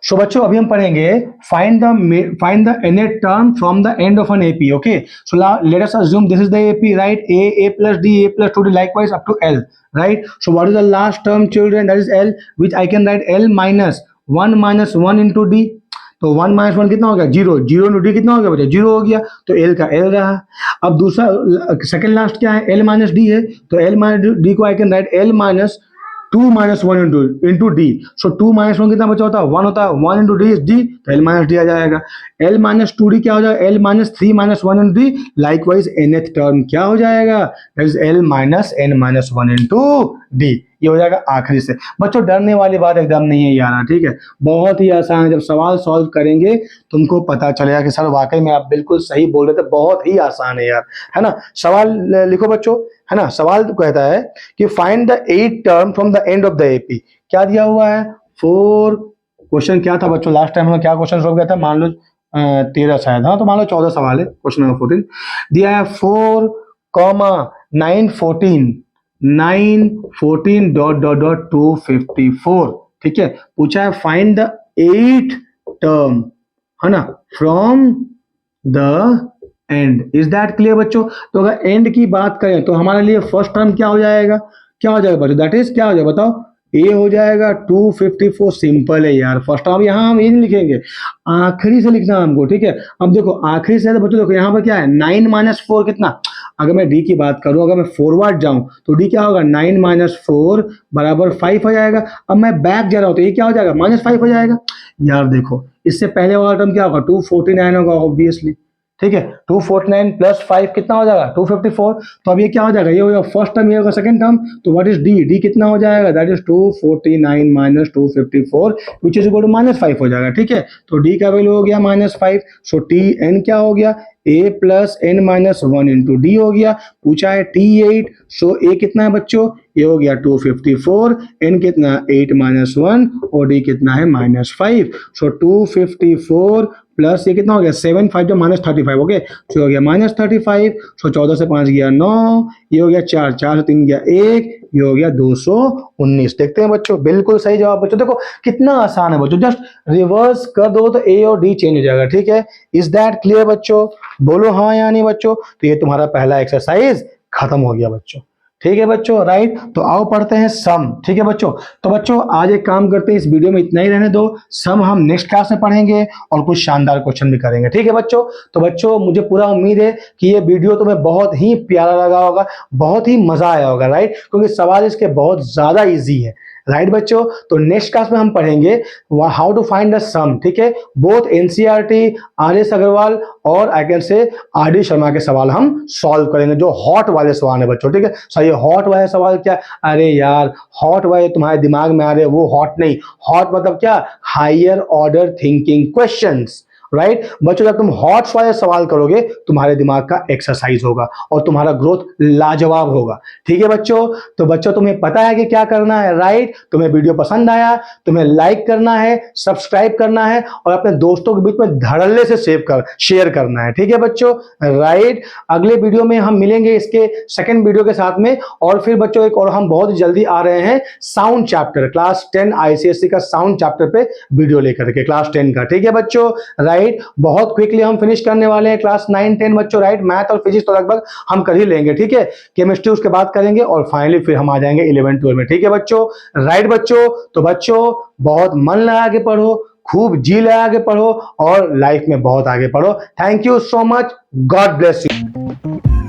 सो बच्चों अभी हम पढ़ेंगे find the nth term from the end of an AP. Okay, so let us assume this is the AP, right, a plus d, a plus 2d, likewise up to l, right? So what is the last term children, that is l, which I can write l minus 1 into d। तो 1 minus one कितना हो गया, zero, zero into d कितना हो गया बच्चा, zero हो गया, तो एल का एल रहा। अब दूसरा सेकंड लास्ट क्या है, एल माइनस डी है, तो एल माइनस डी को I can write L minus two minus one into d. So two minus one कितना बचा होता है, वन होता है, one into d is d, तो एल माइनस डी आ जाएगा। एल माइनस टू डी क्या हो जाएगा, L minus three minus one into d, likewise nth term क्या हो जाएगा, that is L minus n minus one into d. ये हो जाएगा आखिरी से। बच्चों डरने वाली बात एकदम नहीं है यार, ठीक है, बहुत ही आसान है। जब सवाल सॉल्व करेंगे तुमको पता चलेगा कि सर वाकई में आप बिल्कुल सही बोल रहे थे, बहुत ही आसान है यार, है ना। सवाल लिखो बच्चों, है ना। सवाल तो कहता है कि find the 8th term from the end of the AP. क्या दिया हुआ है, 4। क्वेश्चन क्या था बच्चों, लास्ट टाइम हमें क्या क्वेश्चन सॉल्व किया था, मान लो 13 शायद, हाँ, तो मान लो 14 सवाल है। क्वेश्चन नंबर 14 दिया है 4, 9, 14, 9, 14 डॉट डॉट डॉट 254। ठीक है, पूछा है फाइंड द 8th टर्म, है ना, from the and. Is that clear बच्चों? तो अगर एंड की बात करें तो हमारे लिए फर्स्ट टर्म क्या हो जाएगा, क्या हो जाएगा बच्चों, दैट इज क्या हो जाएगा बताओ, ए हो जाएगा 254। सिंपल है यार, फर्स्ट टर्म यहाँ हम ये नहीं लिखेंगे, आखिरी से लिखना हमको। ठीक है, अब देखो आखिरी से, तो बच्चों देखो यहाँ पर क्या है, 9 माइनस 4 कितना, अगर मैं डी की बात करूं, अगर मैं फॉरवर्ड जाऊं तो डी क्या होगा, 9 माइनस 4 बराबर 5 हो जाएगा। अब मैं बैक जा रहा हूं तो ये क्या हो जाएगा, -5 हो जाएगा। यार देखो इससे पहले वाला टर्म क्या होगा, 249 होगा ऑब्वियसली। ठीक है, 249 प्लस 5 कितना हो जाएगा 254। तो अब ये क्या हो जाएगा, ये हो जाएगा फर्स्ट टर्म, ये होगा सेकंड टर्म। तो व्हाट इज डी, डी कितना हो जाएगा, that is 249 minus 254 which is equal to -5 हो जाएगा। ठीक है, तो डी का वैल्यू हो गया -5। सो टी एन क्या हो गया, a plus N minus 1 into D हो गया। पूछा है T8, सो a कितना है बच्चों, ये हो गया 254, n कितना 8 माइनस 1 और d कितना है -5। सो 254 प्लस ये कितना हो गया 7 5 जो -35, ओके, सो हो गया -35। सो 14 से 5 गया 9, ये हो गया 4, 4 से 3 गया 1, ये हो गया 219। देखते हैं बच्चों, बिल्कुल सही जवाब बच्चों। देखो कितना आसान है बच्चों, जस्ट रिवर्स कर दो तो ए और डी चेंज हो जाएगा। ठीक है, इज दैट क्लियर बच्चों, बोलो हाँ या नहीं बच्चों। तो ये तुम्हारा पहला एक्सरसाइज खत्म हो गया बच्चों। ठीक है बच्चों, राइट। तो आओ पढ़ते हैं सम। ठीक है बच्चों, तो बच्चों आज एक काम करते हैं, इस वीडियो में इतना ही रहने दो, सम हम नेक्स्ट क्लास में पढ़ेंगे और कुछ शानदार क्वेश्चन भी करेंगे। ठीक है बच्चों, तो बच्चों मुझे पूरा उम्मीद है कि ये वीडियो तुम्हें बहुत ही प्यारा लगा होगा, बहुत ही मजा आया होगा, राइट, क्योंकि सवाल इसके बहुत ज्यादा इजी है। राइट बच्चों, तो नेक्स्ट क्लास में हम पढ़ेंगे हाउ टू फाइंड द सम। ठीक है, बोथ एनसीईआरटी, आर.एस. अग्रवाल और आई कैन से आर.डी. शर्मा के सवाल हम सॉल्व करेंगे, जो हॉट वाले सवाल है बच्चों। ठीक है, सो ये हॉट वाले सवाल क्या, अरे यार हॉट वाले तुम्हारे दिमाग में आ रहे, वो हॉट नहीं, हॉट मतलब क्या, higher order thinking questions. Right बच्चों, जब तुम हॉट वाले सवाल करोगे तुम्हारे दिमाग का एक्सरसाइज होगा और तुम्हारा ग्रोथ लाजवाब होगा। ठीक है बच्चों, तो बच्चों तुम्हें पता है कि क्या करना है, राइट। तुम्हें वीडियो पसंद आया, तुम्हें लाइक करना है, सब्सक्राइब करना है और अपने दोस्तों के बीच में धड़ल्ले से शेयर करना है। ठीक है बच्चों, राइट। अगले वीडियो में हम मिलेंगे इसके सेकंड वीडियो के साथ में, और फिर बच्चों एक और हम बहुत जल्दी आ रहे हैं साउंड चैप्टर, क्लास 10 आईसीएसई का साउंड चैप्टर पे वीडियो लेकर के, क्लास 10 का। ठीक है बच्चों, राइट। बहुत क्विकली हम फिनिश करने वाले हैं क्लास 9 10 बच्चों, राइट। मैथ और फिजिक्स तो लगभग हम कर ही लेंगे। ठीक है, केमिस्ट्री उसके बाद करेंगे और फाइनली फिर हम आ जाएंगे 11 12 में। ठीक है बच्चों, राइट बच्चों। तो बच्चों बहुत मन लगा के पढ़ो, खूब जी लगा के पढ़ो और लाइफ में बहुत आगे पढ़ो। Thank you so much, God bless you.